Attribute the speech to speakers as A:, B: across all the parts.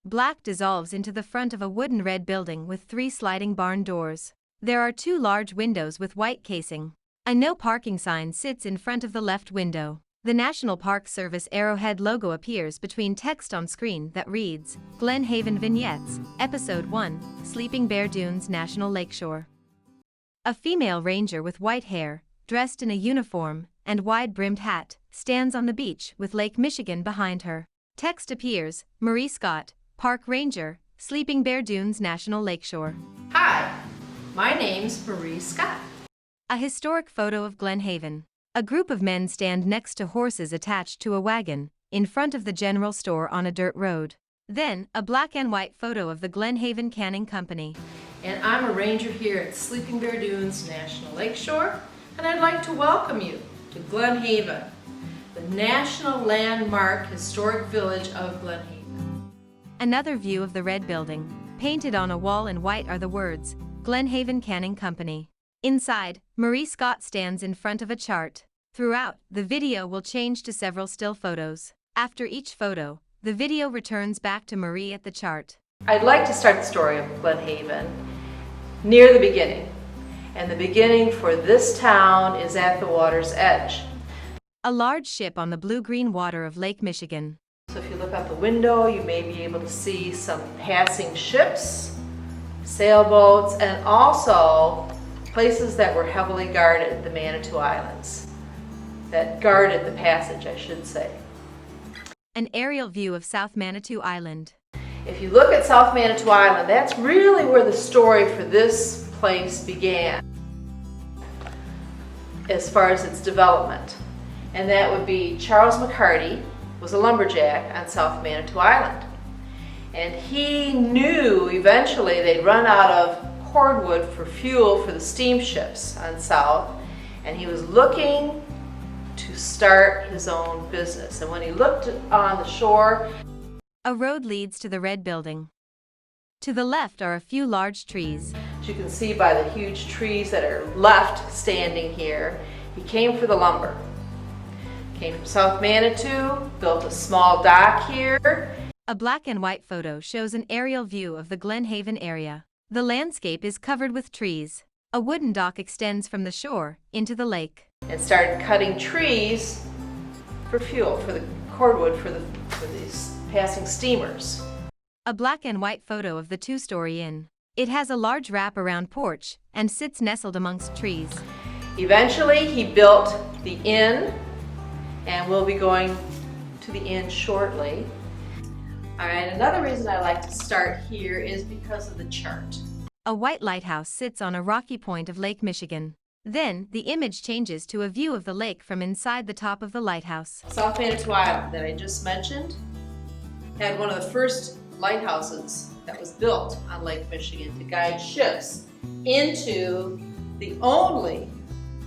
A: Black dissolves into the front of a wooden red building with 3 sliding barn doors. There are 2 large windows with white casing. A no parking sign sits in front of the left window. The National Park Service arrowhead logo appears between text on screen that reads, Glen Haven Vignettes, Episode 1, Sleeping Bear Dunes National Lakeshore. A female ranger with white hair, dressed in a uniform and wide-brimmed hat, stands on the beach with Lake Michigan behind her. Text appears, Marie Scott, Park Ranger, Sleeping Bear Dunes National Lakeshore.
B: Hi, my name's Marie Scott.
A: A historic photo of Glen Haven. A group of men stand next to horses attached to a wagon, in front of the general store on a dirt road. Then, a black and white photo of the Glen Haven Canning Company.
B: And I'm a ranger here at Sleeping Bear Dunes National Lakeshore, and I'd like to welcome you to Glen Haven, the National Landmark Historic Village of Glen Haven.
A: Another view of the red building. Painted on a wall in white are the words, Glen Haven Canning Company. Inside, Marie Scott stands in front of a chart. Throughout, the video will change to several still photos. After each photo, the video returns back to Marie at the chart.
B: I'd like to start the story of Glen Haven near the beginning. And the beginning for this town is at the water's edge.
A: A large ship on the blue-green water of Lake Michigan.
B: So if you look out the window, you may be able to see some passing ships, sailboats, and also places that were heavily guarded, the Manitou Islands, that guarded the passage, I should say.
A: An aerial view of South Manitou Island.
B: If you look at South Manitou Island, that's really where the story for this place began, as far as its development. And that would be Charles McCarty was a lumberjack on South Manitou Island. And he knew eventually they'd run out of cordwood for fuel for the steamships on South, and he was looking to start his own business. And when he looked on the shore,
A: a road leads to the red building. To the left are a few large trees.
B: As you can see by the huge trees that are left standing here, he came for the lumber. Came from South Manitou, built a small dock here.
A: A black and white photo shows an aerial view of the Glen Haven area. The landscape is covered with trees. A wooden dock extends from the shore into the lake.
B: And started cutting trees for fuel, for the cordwood for these passing steamers.
A: A black and white photo of the 2-story inn. It has a large wrap-around porch and sits nestled amongst trees.
B: Eventually, he built the inn, and we'll be going to the inn shortly. All right, another reason I like to start here is because of the chart.
A: A white lighthouse sits on a rocky point of Lake Michigan. Then, the image changes to a view of the lake from inside the top of the lighthouse.
B: South Manitou Island that I just mentioned had one of the first lighthouses that was built on Lake Michigan to guide ships into the only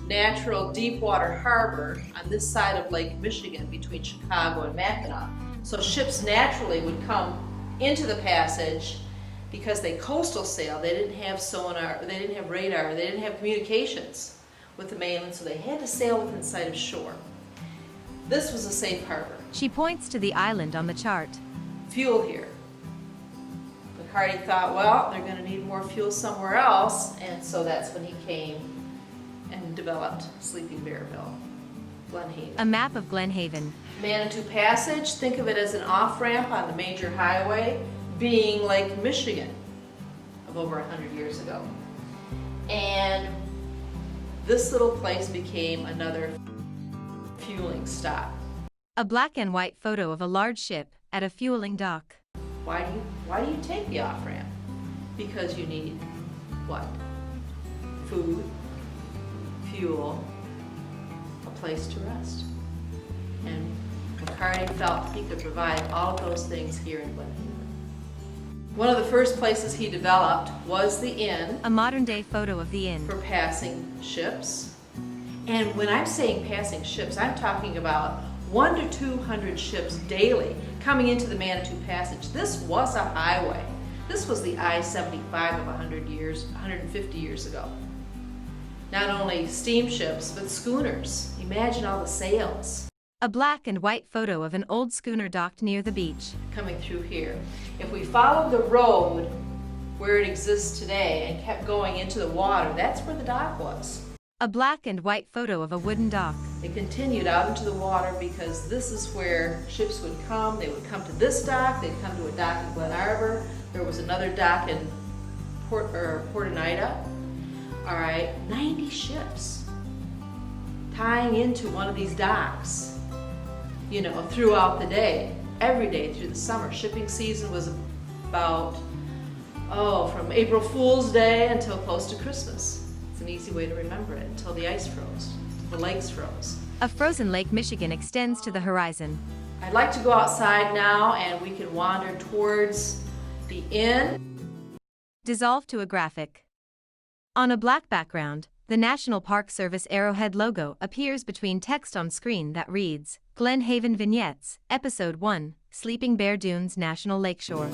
B: natural deep water harbor on this side of Lake Michigan between Chicago and Mackinac. So ships naturally would come into the passage because they coastal sailed. They didn't have sonar, they didn't have radar, they didn't have communications with the mainland, so they had to sail within sight of shore. This was a safe harbor.
A: She points to the island on the chart.
B: Fuel here. McCarty thought, well, they're going to need more fuel somewhere else, and so that's when he came and developed Sleeping Bearville, Glen Haven.
A: A map of Glen Haven.
B: Manitou Passage, think of it as an off-ramp on the major highway, being Lake Michigan of over 100 years ago. And this little place became another fueling stop.
A: A black and white photo of a large ship at a fueling dock.
B: Why do you take the off-ramp? Because you need what? Food, fuel, a place to rest. And McCarty felt he could provide all of those things here in Glen Haven. One of the first places he developed was the inn.
A: A modern-day photo of the inn.
B: For passing ships. And when I'm saying passing ships, I'm talking about 100 to 200 ships daily coming into the Manitou Passage. This was a highway. This was the I-75 of 150 years ago. Not only steamships, but schooners. Imagine all the sails.
A: A black and white photo of an old schooner docked near the beach.
B: Coming through here. If we followed the road where it exists today and kept going into the water, that's where the dock was.
A: A black and white photo of a wooden dock.
B: It continued out into the water because this is where ships would come. They would come to this dock, they'd come to a dock in Glen Haven. There was another dock in Port Oneida. All right, 90 ships tying into one of these docks, you know, throughout the day, every day through the summer. Shipping season was about, from April Fool's Day until close to Christmas. It's an easy way to remember it, until the ice froze, the lakes froze.
A: A frozen Lake Michigan extends to the horizon.
B: I'd like to go outside now and we can wander towards the inn.
A: Dissolve to a graphic. On a black background, the National Park Service Arrowhead logo appears between text on screen that reads, Glen Haven Vignettes, Episode 1, Sleeping Bear Dunes National Lakeshore.